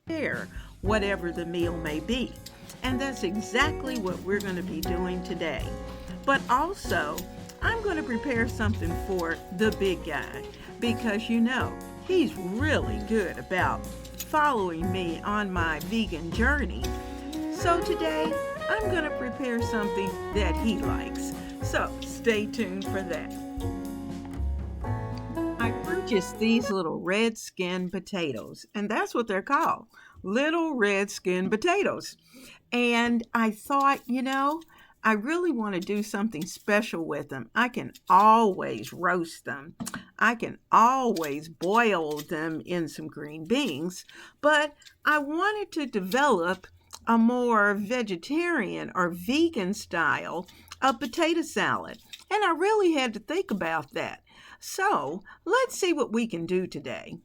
prepare whatever the meal may be. And that's exactly what we're going to be doing today. But also, I'm going to prepare something for the big guy because he's really good about following me on my vegan journey. So today, I'm going to prepare something that he likes. So stay tuned for that. I purchased these little red skin potatoes, and that's what they're called, little red skin potatoes. And I thought, I really want to do something special with them. I can always roast them. I can always boil them in some green beans, but I wanted to develop a more vegetarian or vegan style of potato salad. And I really had to think about that. So let's see what we can do today.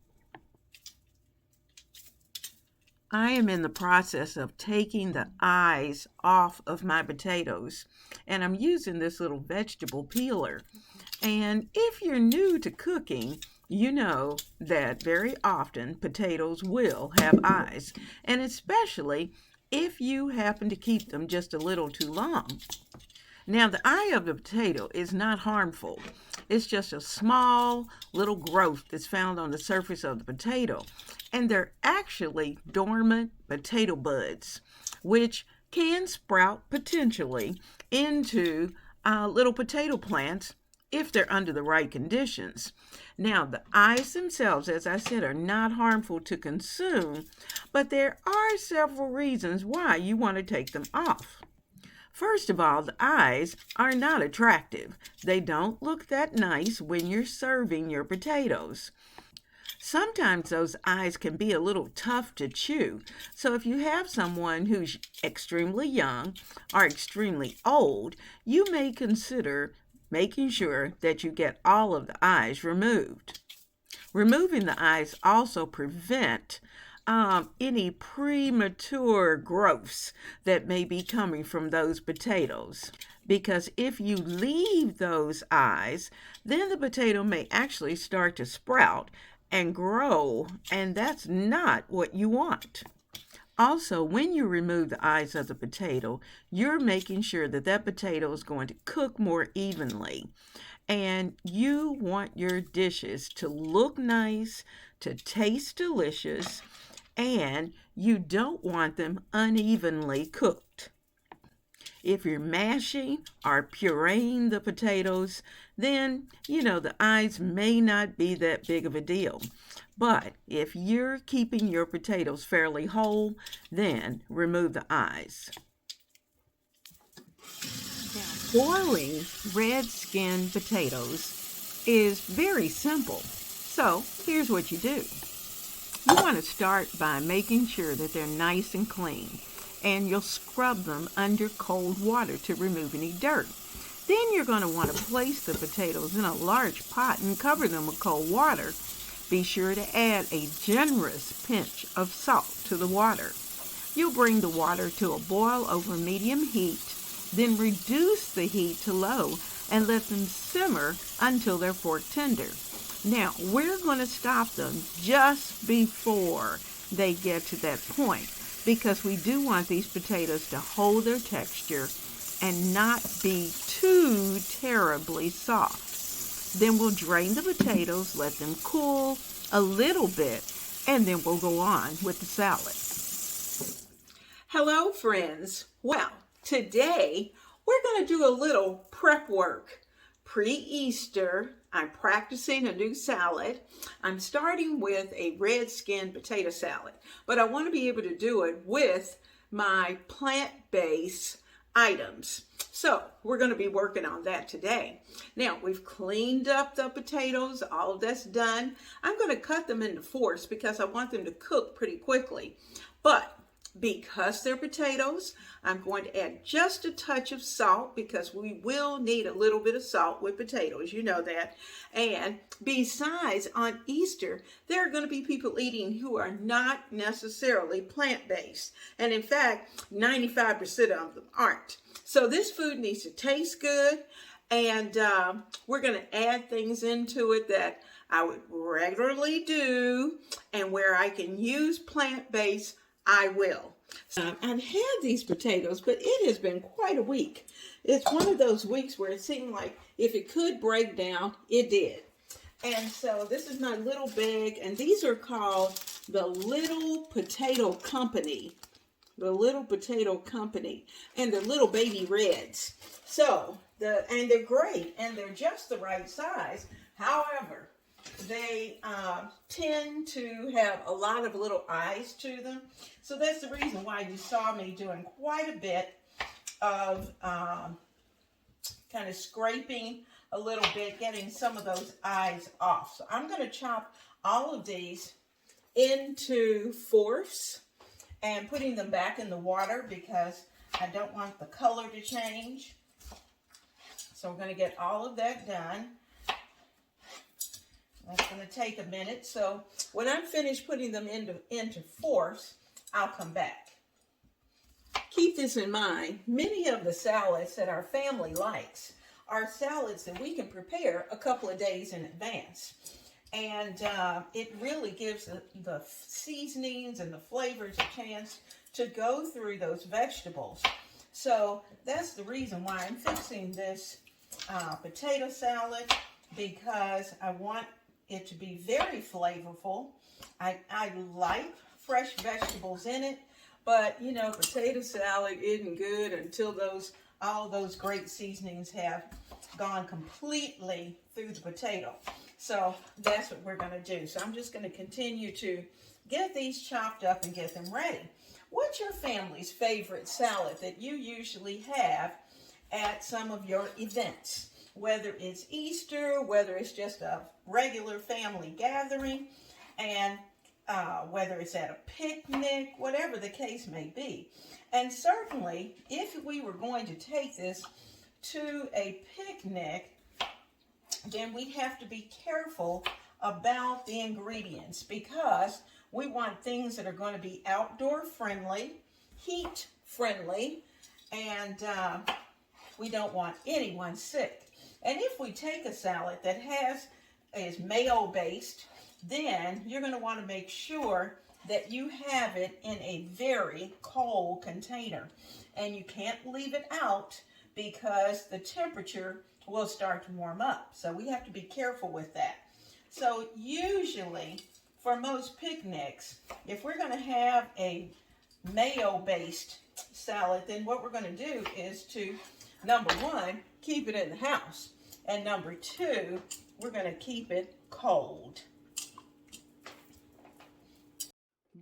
I am in the process of taking the eyes off of my potatoes, and I'm using this little vegetable peeler. And if you're new to cooking, you know that very often potatoes will have eyes, and especially if you happen to keep them just a little too long. Now, the eye of the potato is not harmful. It's just a small little growth that's found on the surface of the potato. And they're actually dormant potato buds, which can sprout potentially into little potato plants if they're under the right conditions. Now, the eyes themselves, as I said, are not harmful to consume, but there are several reasons why you want to take them off. First of all, the eyes are not attractive. They don't look that nice when you're serving your potatoes. Sometimes those eyes can be a little tough to chew. So if you have someone who's extremely young or extremely old, you may consider making sure that you get all of the eyes removed. Removing the eyes also prevent any premature growths that may be coming from those potatoes. Because if you leave those eyes, then the potato may actually start to sprout and grow, and that's not what you want. Also, when you remove the eyes of the potato, you're making sure that that potato is going to cook more evenly. And you want your dishes to look nice, to taste delicious, and you don't want them unevenly cooked. If you're mashing or pureeing the potatoes, then, the eyes may not be that big of a deal. But if you're keeping your potatoes fairly whole, then remove the eyes. Now, boiling red skin potatoes is very simple. So here's what you do. You want to start by making sure that they're nice and clean, and you'll scrub them under cold water to remove any dirt. Then you're going to want to place the potatoes in a large pot and cover them with cold water. Be sure to add a generous pinch of salt to the water. You'll bring the water to a boil over medium heat, then reduce the heat to low and let them simmer until they're fork tender. Now, we're going to stop them just before they get to that point because we do want these potatoes to hold their texture and not be too terribly soft. Then we'll drain the potatoes, let them cool a little bit, and then we'll go on with the salad. Hello, friends. Well, today we're going to do a little prep work. Pre-Easter, I'm practicing a new salad. I'm starting with a red skin potato salad, but I want to be able to do it with my plant-based items. So we're going to be working on that today. Now, we've cleaned up the potatoes. All of that's done. I'm going to cut them into fourths because I want them to cook pretty quickly. But because they're potatoes, I'm going to add just a touch of salt because we will need a little bit of salt with potatoes, you know that. And besides, on Easter, there are going to be people eating who are not necessarily plant-based. And in fact, 95% of them aren't. So this food needs to taste good. And we're going to add things into it that I would regularly do, and where I can use plant-based, I will. I've had these potatoes, but it has been quite a week. It's one of those weeks where it seemed like if it could break down, it did. And so this is my little bag, and these are called the Little Potato Company. The Little Potato Company, and the little baby reds. So, and they're great, and they're just the right size. However, they tend to have a lot of little eyes to them. So that's the reason why you saw me doing quite a bit of kind of scraping a little bit, getting some of those eyes off. So I'm going to chop all of these into fourths and putting them back in the water because I don't want the color to change. So we're going to get all of that done. That's going to take a minute. So when I'm finished putting them into fourths, I'll come back. Keep this in mind. Many of the salads that our family likes are salads that we can prepare a couple of days in advance. And it really gives the seasonings and the flavors a chance to go through those vegetables. So that's the reason why I'm fixing this potato salad, because I want it to be very flavorful. I like fresh vegetables in it, but you know, potato salad isn't good until all those great seasonings have gone completely through the potato. So that's what we're going to do. So I'm just going to continue to get these chopped up and get them ready. What's your family's favorite salad that you usually have at some of your events? Whether it's Easter, whether it's just a regular family gathering, and whether it's at a picnic, whatever the case may be. And certainly, if we were going to take this to a picnic, then we'd have to be careful about the ingredients, because we want things that are going to be outdoor friendly, heat friendly, and we don't want anyone sick. And if we take a salad that is mayo based, then you're going to want to make sure that you have it in a very cold container, and you can't leave it out because the temperature will start to warm up. So we have to be careful with that. So usually for most picnics, if we're going to have a mayo-based salad, then what we're going to do is to, number one, keep it in the house. And number two, we're going to keep it cold.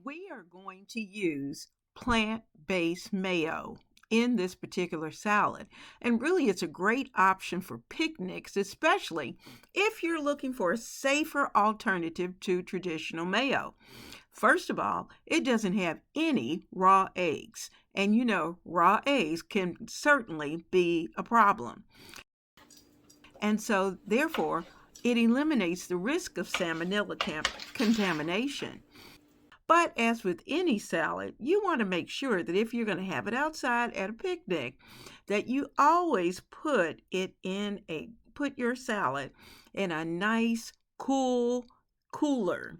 We are going to use plant-based mayo in this particular salad. And really, it's a great option for picnics, especially if you're looking for a safer alternative to traditional mayo. First of all, it doesn't have any raw eggs. And you know, raw eggs can certainly be a problem. And so, therefore, it eliminates the risk of salmonella contamination. But as with any salad, you want to make sure that if you're going to have it outside at a picnic, that you always put your salad in a nice, cool cooler,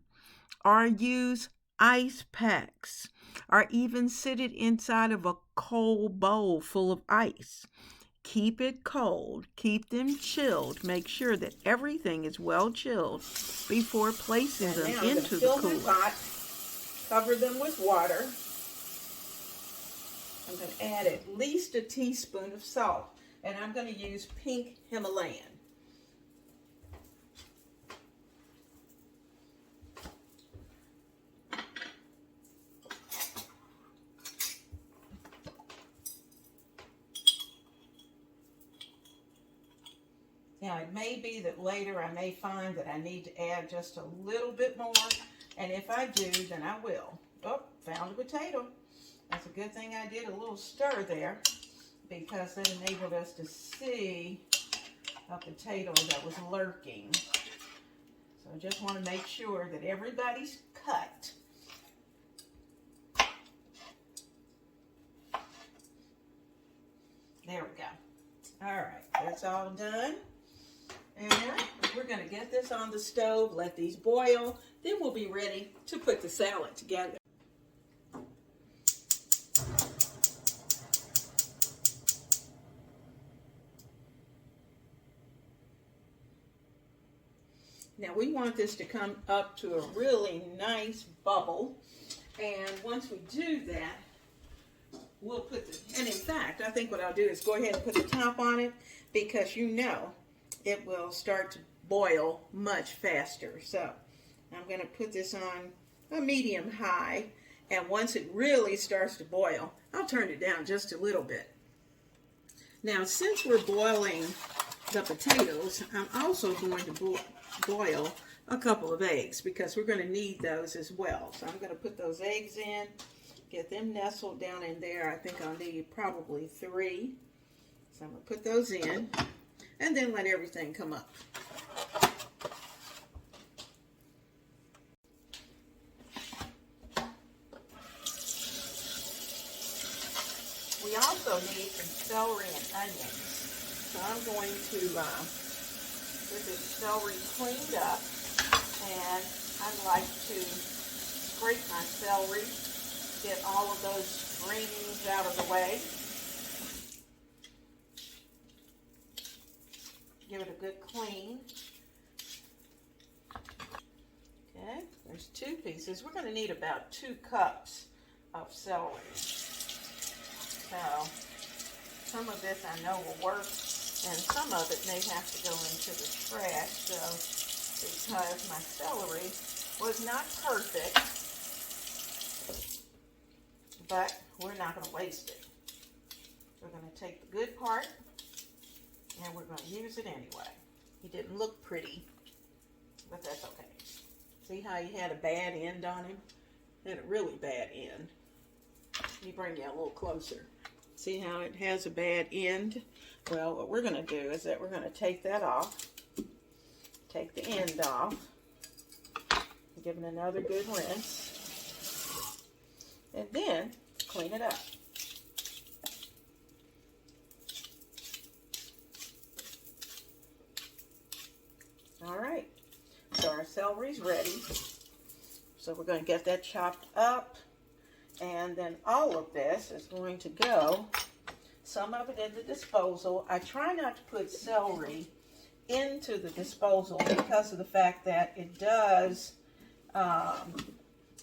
or use ice packs, or even sit it inside of a cold bowl full of ice. Keep it cold, keep them chilled, make sure that everything is well chilled before placing them into the cooler. Cover them with water. I'm going to add at least a teaspoon of salt, and I'm going to use pink Himalayan. Now, it may be that later I may find that I need to add just a little bit more. And if I do, then I will. Oh, found a potato. That's a good thing I did a little stir there, because that enabled us to see a potato that was lurking. So I just want to make sure that everybody's cut. There we go. All right, that's all done. And we're going to get this on the stove, let these boil, then we'll be ready to put the salad together. Now we want this to come up to a really nice bubble, and once we do that, we'll put the, and in fact, I think what I'll do is go ahead and put the top on it, because you know it will start to boil much faster. So I'm going to put this on a medium high, and once it really starts to boil, I'll turn it down just a little bit. Now since we're boiling the potatoes, I'm also going to boil a couple of eggs, because we're going to need those as well. So I'm going to put those eggs in, get them nestled down in there. I think I'll need probably 3. So I'm going to put those in and then let everything come up. We also need some celery and onions. So I'm going to get this celery cleaned up, and I'd like to scrape my celery, get all of those greens out of the way. Give it a good clean. Okay, there's 2 pieces. We're going to need about 2 cups of celery. So some of this I know will work, and some of it may have to go into the trash. So because my celery was not perfect, but we're not going to waste it. We're going to take the good part, and we're going to use it anyway. He didn't look pretty, but that's okay. See how he had a bad end on him? He had a really bad end. Let me bring you a little closer. See how it has a bad end? Well, what we're going to do is that we're going to take that off. Take the end off. Give it another good rinse. And then clean it up. All right, so our celery's ready. So we're going to get that chopped up, and then all of this is going to go, some of it in the disposal. I try not to put celery into the disposal because of the fact that it does,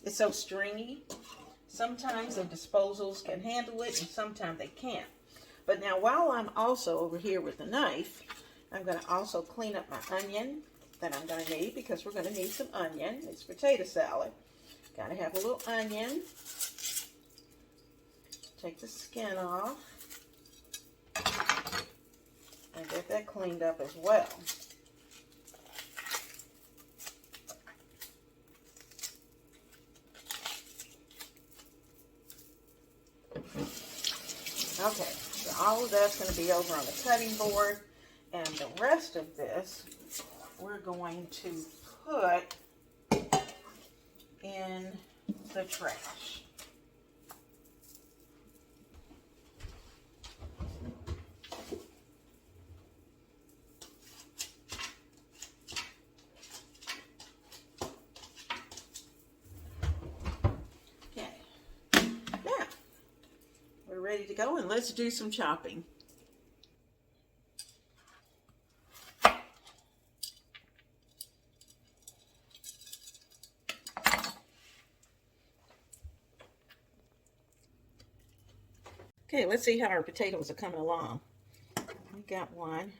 it's so stringy. Sometimes the disposals can handle it, and sometimes they can't. But now while I'm also over here with the knife, I'm going to also clean up my onion that I'm going to need, because we're going to need some onion. It's potato salad. Got to have a little onion. Take the skin off. And get that cleaned up as well. Okay, so all of that's going to be over on the cutting board, and the rest of this we're going to put in the trash. Okay, now we're ready to go, and let's do some chopping. Okay, let's see how our potatoes are coming along. We got one.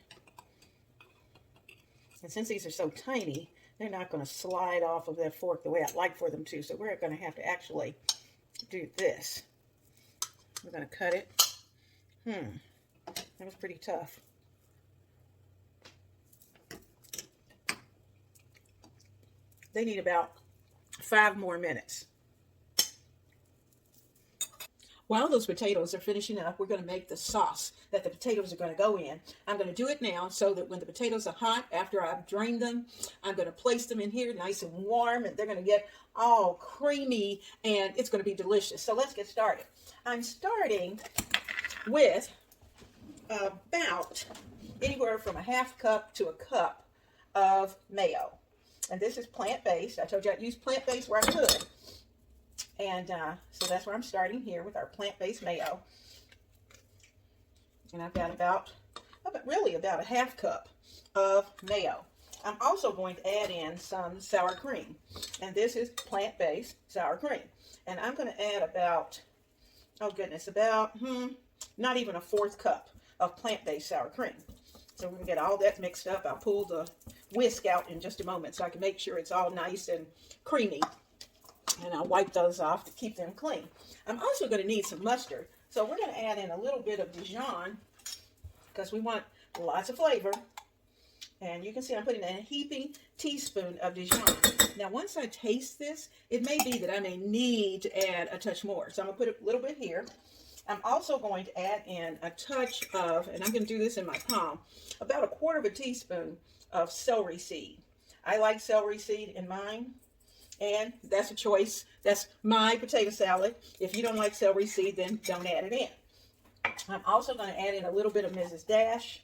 And since these are so tiny, they're not going to slide off of that fork the way I'd like for them to. So we're going to have to actually do this. We're going to cut it. That was pretty tough. They need about 5 more minutes. While those potatoes are finishing up, we're going to make the sauce that the potatoes are going to go in. I'm going to do it now so that when the potatoes are hot, after I've drained them, I'm going to place them in here nice and warm, and they're going to get all creamy, and it's going to be delicious. So let's get started. I'm starting with about anywhere from a half cup to a cup of mayo. And this is plant-based. I told you I'd use plant-based where I could. And so that's where I'm starting here with our plant-based mayo. And I've got about a half cup of mayo. I'm also going to add in some sour cream. And this is plant-based sour cream. And I'm going to add about, oh goodness, about not even a fourth cup of plant-based sour cream. So we're going to get all that mixed up. I'll pull the whisk out in just a moment so I can make sure it's all nice and creamy. And I'll wipe those off to keep them clean. I'm also going to need some mustard. So we're going to add in a little bit of Dijon because we want lots of flavor. And you can see I'm putting in a heaping teaspoon of Dijon. Now, once I taste this, it may be that I may need to add a touch more. So I'm going to put a little bit here. I'm also going to add in a touch of, and I'm going to do this in my palm, about a quarter of a teaspoon of celery seed. I like celery seed in mine, and that's a choice. That's my potato salad. If you don't like celery seed, then don't add it in. I'm also going to add in a little bit of Mrs. Dash.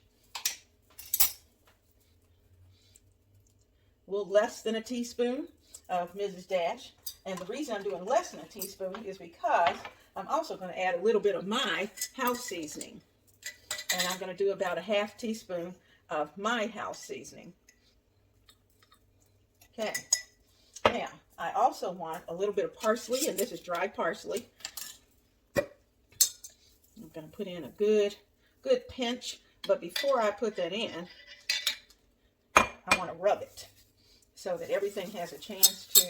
A little less than a teaspoon of Mrs. Dash. And the reason I'm doing less than a teaspoon is because I'm also going to add a little bit of my house seasoning. And I'm going to do about a half teaspoon of my house seasoning. Okay. Now, I also want a little bit of parsley, and this is dry parsley. I'm going to put in a good pinch, but before I put that in, I want to rub it so that everything has a chance to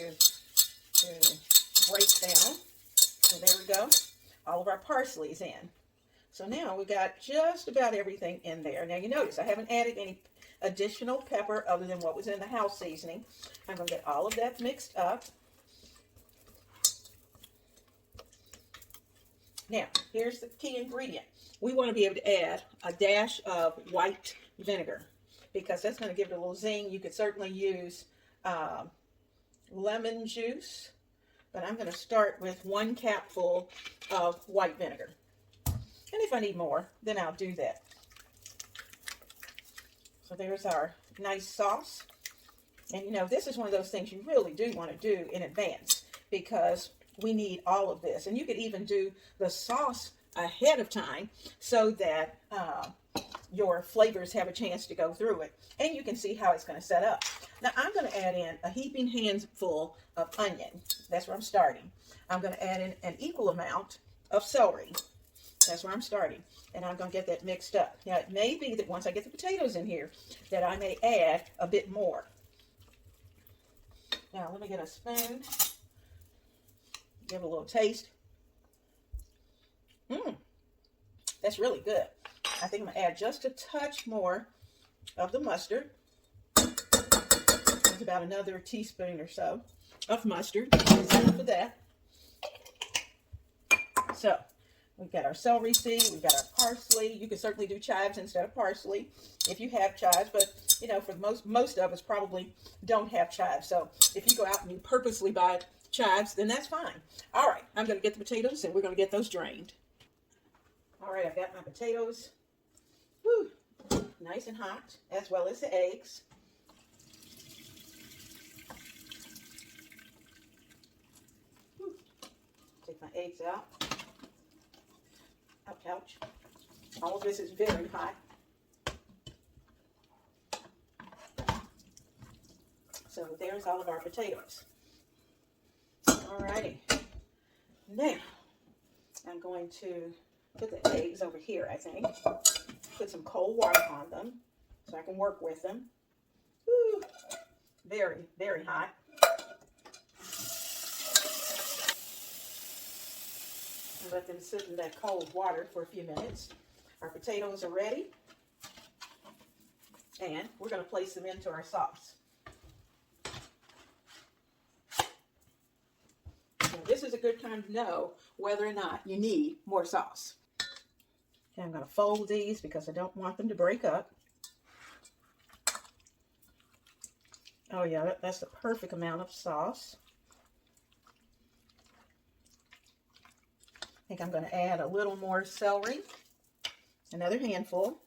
break down. So there we go. All of our parsley is in. So now we got just about everything in there. Now you notice I haven't added any additional pepper other than what was in the house seasoning. I'm going to get all of that mixed up. Now, here's the key ingredient. We want to be able to add a dash of white vinegar because that's going to give it a little zing. You could certainly use lemon juice, but I'm going to start with 1 capful of white vinegar. And if I need more, then I'll do that. So there's our nice sauce. And you know, this is one of those things you really do want to do in advance because we need all of this. And you could even do the sauce ahead of time so that your flavors have a chance to go through it. And you can see how it's going to set up. Now I'm going to add in a heaping handful of onion. That's where I'm starting. I'm going to add in an equal amount of celery. That's where I'm starting. And I'm going to get that mixed up. Now it may be that once I get the potatoes in here that I may add a bit more. Now let me get a spoon. Give it a little taste. That's really good. I think I'm going to add just a touch more of the mustard. It's about another teaspoon or so of mustard. That's enough of that. So, we've got our celery seed, we've got our parsley. You can certainly do chives instead of parsley if you have chives, but you know, for most of us probably don't have chives. So, if you go out and you purposely buy chives, then that's fine. All right, I'm going to get the potatoes and we're going to get those drained. All right, I've got my potatoes. Woo, nice and hot, as well as the eggs. Woo. Take my eggs out. Ouch, ouch. All of this is very hot. So there's all of our potatoes. All righty. Now, I'm going to put the eggs over here, I think. Put some cold water on them so I can work with them. Woo. Very, very hot. And let them sit in that cold water for a few minutes. Our potatoes are ready. And we're going to place them into our sauce. Now, this is a good time to know whether or not you need more sauce. Okay, I'm going to fold these because I don't want them to break up. Oh yeah, that's the perfect amount of sauce. I think I'm going to add a little more celery. Another handful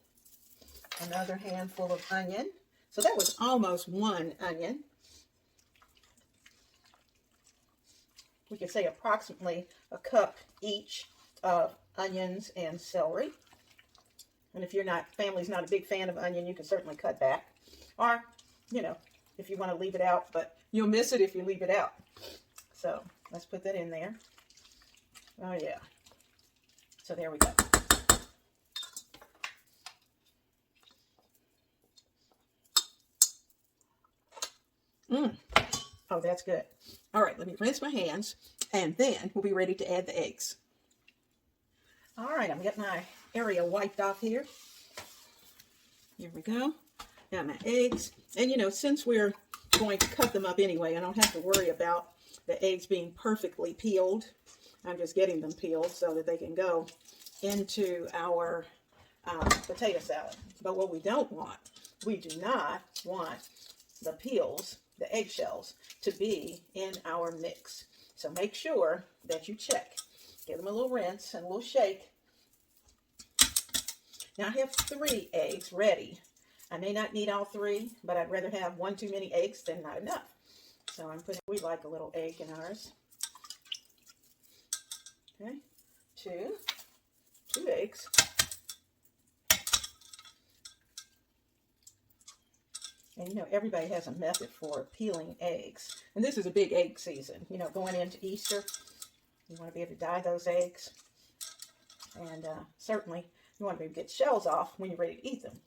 of onion. So that was almost 1 onion. We could say approximately a cup each of onions and celery. And if family's not a big fan of onion, you can certainly cut back. Or, if you want to leave it out, but you'll miss it if you leave it out. So let's put that in there. Oh yeah. So there we go. Oh, that's good. All right, let me rinse my hands, and then we'll be ready to add the eggs. All right, I'm getting my area wiped off here. Here we go. Got my eggs. And since we're going to cut them up anyway, I don't have to worry about the eggs being perfectly peeled. I'm just getting them peeled so that they can go into our potato salad. But what we don't want, we do not want the peels, the eggshells, to be in our mix. So make sure that you check. Give them a little rinse and a little shake. Now I have 3 eggs ready. I may not need all 3, but I'd rather have 1 too many eggs than not enough. So we like a little egg in ours. Okay, 2 eggs. And everybody has a method for peeling eggs. And this is a big egg season. Going into Easter, you want to be able to dye those eggs. And certainly you want to be able to get shells off when you're ready to eat them.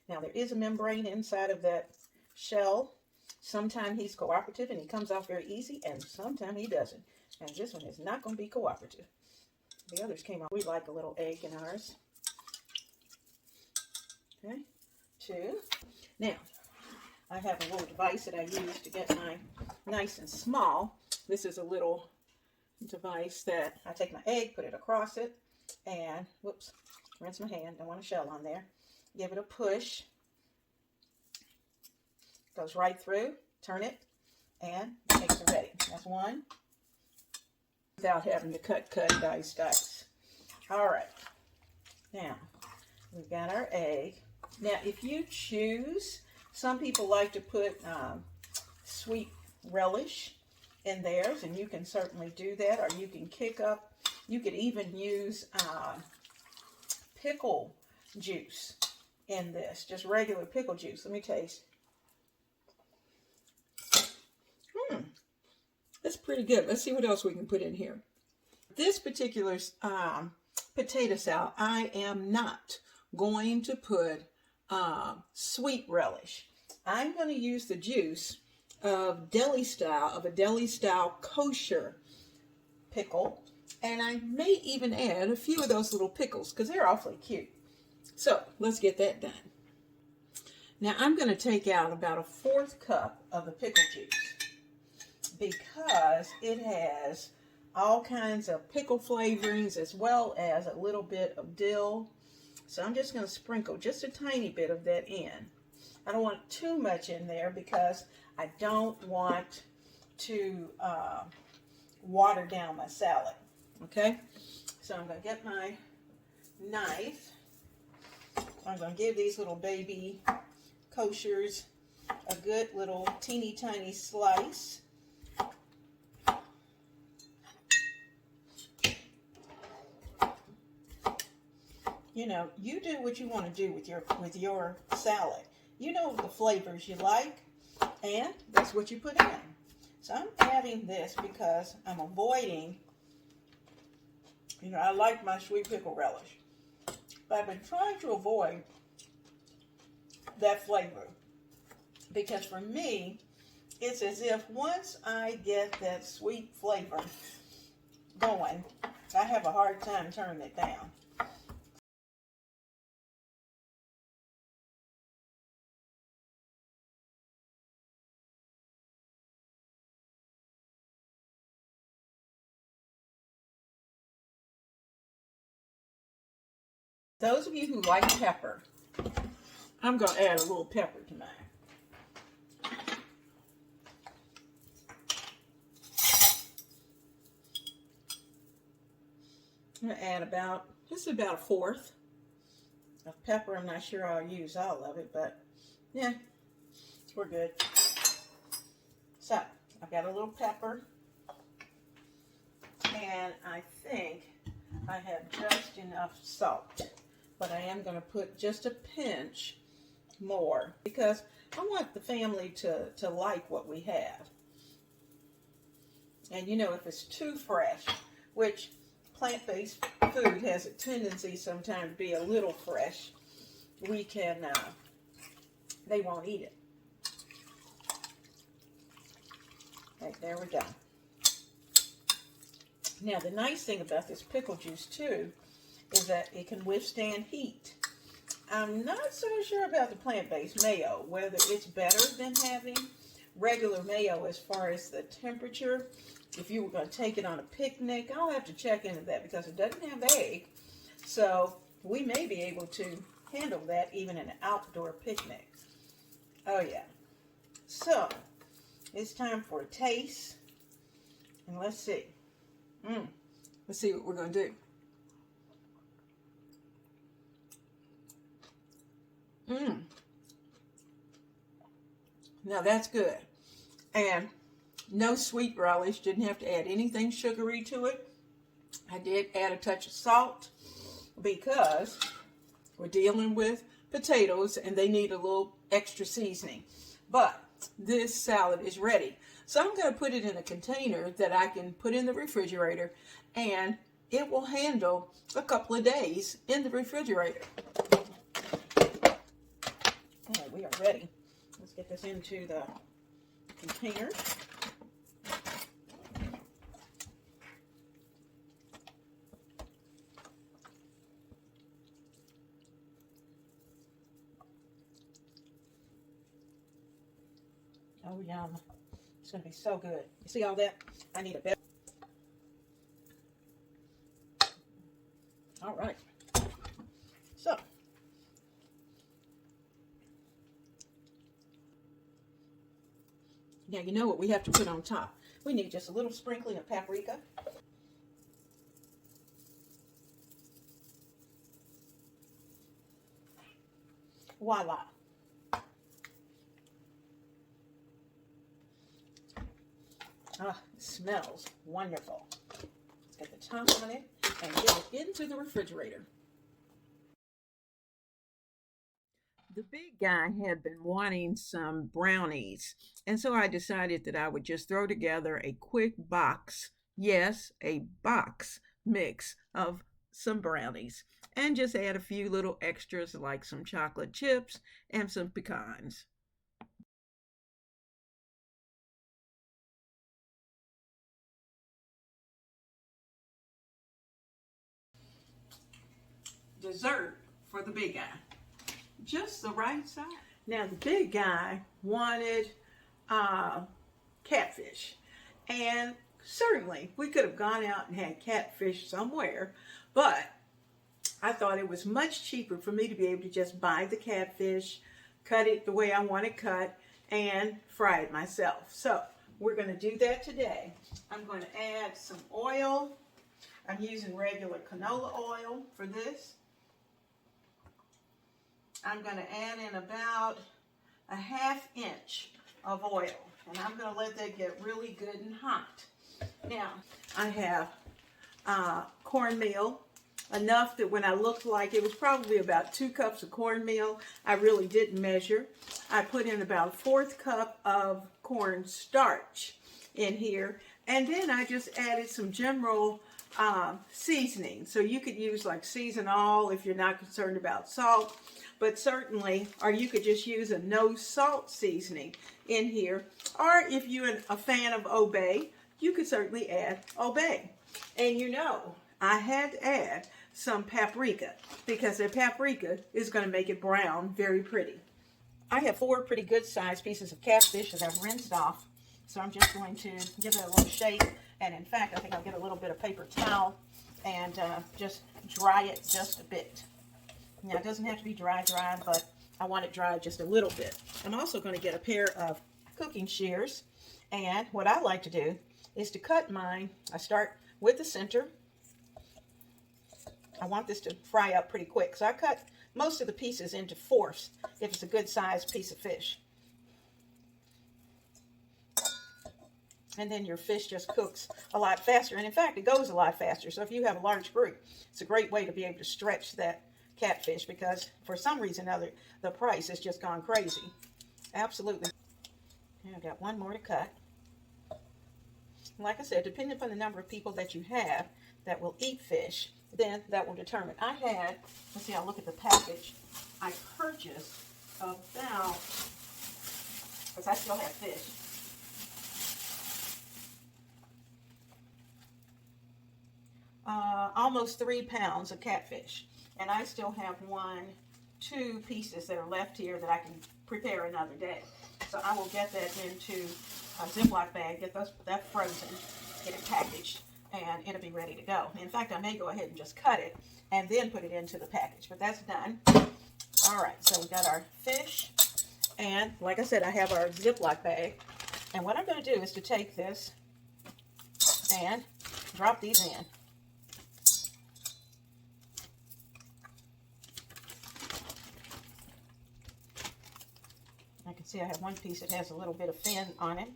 Now there is a membrane inside of that shell. Sometimes he's cooperative and he comes off very easy, and sometimes he doesn't. And this one is not going to be cooperative. The others came off. We like a little egg in ours. Okay, 2. Now, I have a little device that I use to get mine nice and small. This is a little device that I take my egg, put it across it, and, whoops, rinse my hand. Don't want a shell on there. Give it a push. Goes right through. Turn it, and the eggs are ready. That's 1. Without having to cut, dice. All right. Now, we've got our egg. Now, if you choose, some people like to put sweet relish in theirs, and you can certainly do that, or you can you could even use pickle juice in this, just regular pickle juice. Let me taste. That's pretty good. Let's see what else we can put in here. This particular potato salad, I am not going to put sweet relish. I'm going to use the juice of a deli style kosher pickle, and I may even add a few of those little pickles because they're awfully cute. So let's get that done. Now I'm going to take out about a 1/4 cup of the pickle juice because it has all kinds of pickle flavorings as well as a little bit of dill. So I'm just going to sprinkle just a tiny bit of that in. I don't want too much in there because I don't want to water down my salad. Okay? So I'm going to get my knife. I'm going to give these little baby koshers a good little teeny tiny slice. You do what you want to do with your salad. You know the flavors you like, and that's what you put in. So I'm adding this because I'm avoiding, I like my sweet pickle relish, but I've been trying to avoid that flavor because for me, it's as if once I get that sweet flavor going, I have a hard time turning it down. Those of you who like pepper, I'm going to add a little pepper to mine. I'm going to add about a 1/4 of pepper. I'm not sure I'll use all of it, but yeah, we're good. So I've got a little pepper, and I think I have just enough salt, but I am going to put just a pinch more because I want the family to like what we have. And you know, if it's too fresh, which plant-based food has a tendency sometimes to be a little fresh, we can, they won't eat it. Okay, there we go. Now, the nice thing about this pickle juice, too, is that it can withstand heat. I'm not so sure about the plant-based mayo, whether it's better than having regular mayo as far as the temperature. If you were going to take it on a picnic, I'll have to check into that because it doesn't have egg. So we may be able to handle that even in an outdoor picnic. Oh, yeah. So it's time for a taste. And let's see. Let's see what we're going to do. Now that's good. And no sweet relish. Didn't have to add anything sugary to it. I did add a touch of salt because we're dealing with potatoes and they need a little extra seasoning. But this salad is ready. So I'm going to put it in a container that I can put in the refrigerator, and it will handle a couple of days in the refrigerator. Okay, we are ready. Let's get this into the container. Oh, yum. It's going to be so good. You see all that? I need a bit. All right. So, now you know what we have to put on top. We need just a little sprinkling of paprika. Voila. Ah, it smells wonderful. Let's get the top on it and get it into the refrigerator. The big guy had been wanting some brownies, and so I decided that I would just throw together a quick box, yes, a box mix of some brownies, and just add a few little extras like some chocolate chips and some pecans. Dessert for the big guy. Just the right size. Now, the big guy wanted catfish. And certainly, we could have gone out and had catfish somewhere, but I thought it was much cheaper for me to be able to just buy the catfish, cut it the way I want it cut, and fry it myself. So, we're going to do that today. I'm going to add some oil. I'm using regular canola oil for this. I'm going to add in about a ½ inch of oil, and I'm going to let that get really good and hot. Now, I have cornmeal, enough that when I looked like it was probably about 2 cups of cornmeal, I really didn't measure. I put in about a 1/4 cup of corn starch in here, and then I just added some general seasoning. So you could use like season all if you're not concerned about salt, but certainly, or you could just use a no salt seasoning in here, or if you're a fan of obey, you could certainly add obey. And you know, I had to add some paprika because the paprika is going to make it brown very pretty. I have 4 pretty good sized pieces of catfish that I've rinsed off, so I'm just going to give it a little shake. And in fact, I think I'll get a little bit of paper towel and just dry it just a bit. Now, it doesn't have to be dry, but I want it dry just a little bit. I'm also going to get a pair of cooking shears. And what I like to do is to cut mine. I start with the center. I want this to fry up pretty quick. So I cut most of the pieces into fourths if it's a good sized piece of fish. And then your fish just cooks a lot faster. And in fact, it goes a lot faster. So if you have a large group, it's a great way to be able to stretch that catfish, because for some reason or other, the price has just gone crazy. Absolutely. And I've got one more to cut. Like I said, depending upon the number of people that you have that will eat fish, then that will determine. I had, let's see, I'll look at the package. I purchased about, because I still have fish, almost 3 pounds of catfish. And I still have 2 pieces that are left here that I can prepare another day. So I will get that into a Ziploc bag, get that frozen, get it packaged, and it'll be ready to go. In fact, I may go ahead and just cut it and then put it into the package, but that's done. All right, so we got our fish, and like I said, I have our Ziploc bag. And what I'm going to do is to take this and drop these in. I can see I have one piece that has a little bit of fin on it.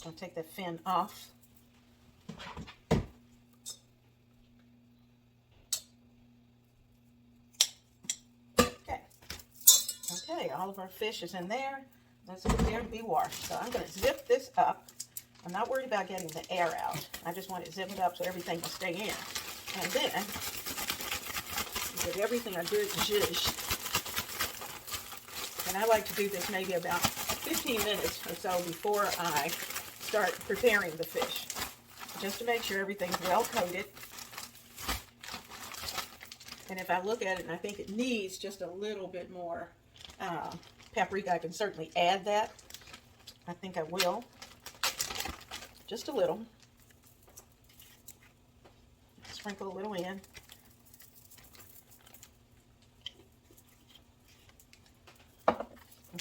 I'll take that fin off. Okay. Okay, all of our fish is in there. Let's put it there to be washed. So I'm going to zip this up. I'm not worried about getting the air out. I just want it zipped up so everything will stay in. And then, with everything I do is zhuzh. And I like to do this maybe about 15 minutes or so before I start preparing the fish, just to make sure everything's well coated. And if I look at it and I think it needs just a little bit more paprika, I can certainly add that. I think I will. Just a little. Sprinkle a little in.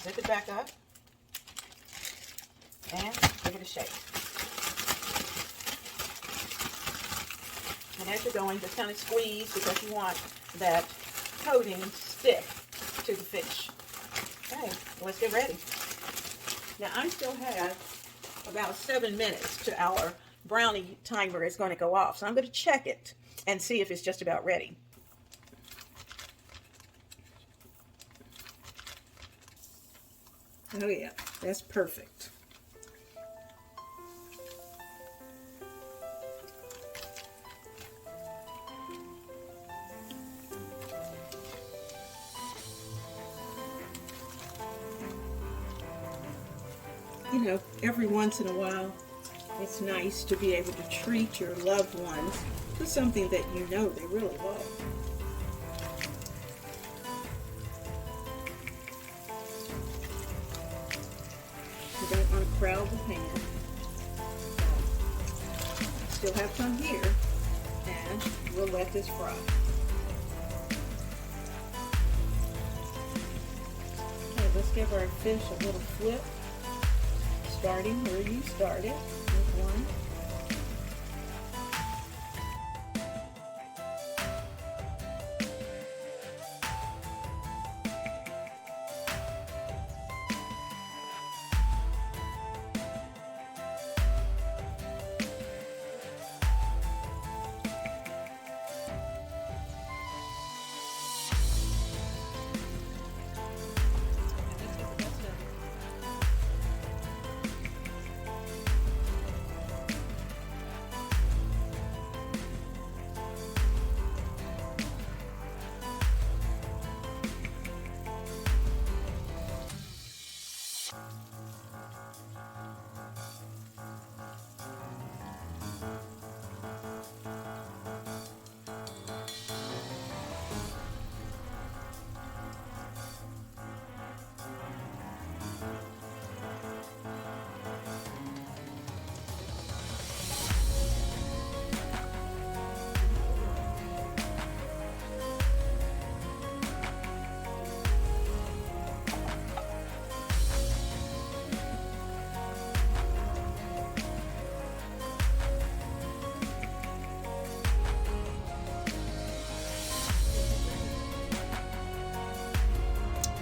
Zip it back up and give it a shake. And as you're going, just kind of squeeze, because you want that coating stick to the fish. Okay, let's get ready. Now I still have about 7 minutes to our brownie timer is going to go off. So I'm going to check it and see if it's just about ready. Oh yeah, that's perfect. You know, every once in a while, it's nice to be able to treat your loved ones to something that you know they really love. You don't want to crowd the pan. Still have some here, and we'll let this fry. Okay, let's give our fish a little flip, starting where you started with one.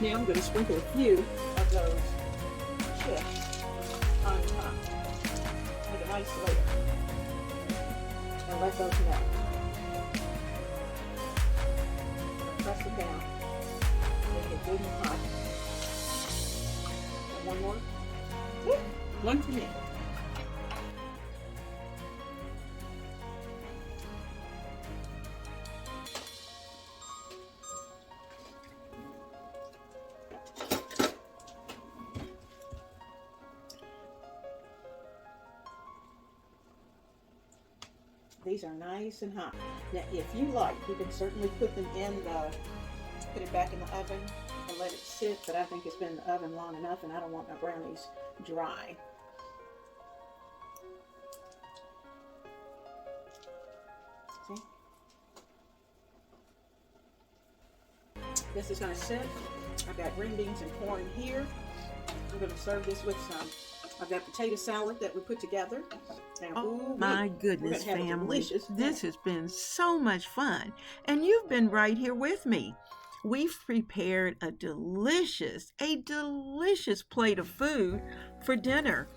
Now I'm going to sprinkle a few of those chips on top. Make a nice layer. And let those melt. Press it down. Make it good and hot. And one more. Woo! One for me. These are nice and hot. Now, if you like, you can certainly put them in put it back in the oven and let it sit, but I think it's been in the oven long enough and I don't want my brownies dry. See? This is going to sit. I've got green beans and corn here. I'm going to serve this with some. I've got potato salad that we put together. And, oh my goodness, family. This has been so much fun. And you've been right here with me. We've prepared a delicious plate of food for dinner.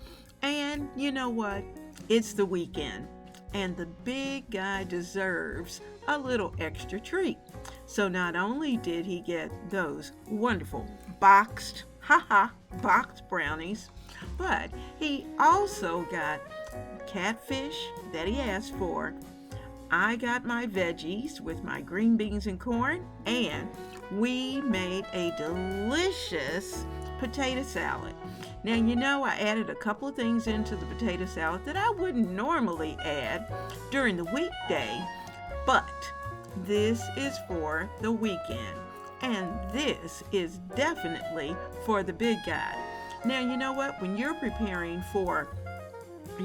And you know what? It's the weekend. And the big guy deserves a little extra treat. So not only did he get those wonderful boxed brownies, but he also got catfish that he asked for. I got my veggies with my green beans and corn, and we made a delicious potato salad. Now, you know, I added a couple of things into the potato salad that I wouldn't normally add during the weekday, but this is for the weekend, and this is definitely for the big guy. Now, you know what? When you're preparing for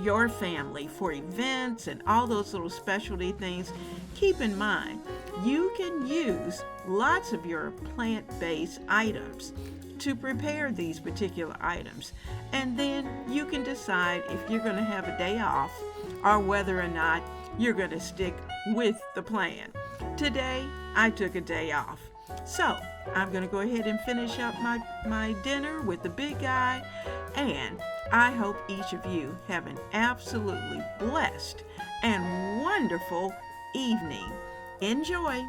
your family, for events and all those little specialty things, keep in mind, you can use lots of your plant-based items to prepare these particular items. And then you can decide if you're going to have a day off or whether or not you're going to stick with the plan. Today, I took a day off. So I'm going to go ahead and finish up my dinner with the big guy, and I hope each of you have an absolutely blessed and wonderful evening. Enjoy!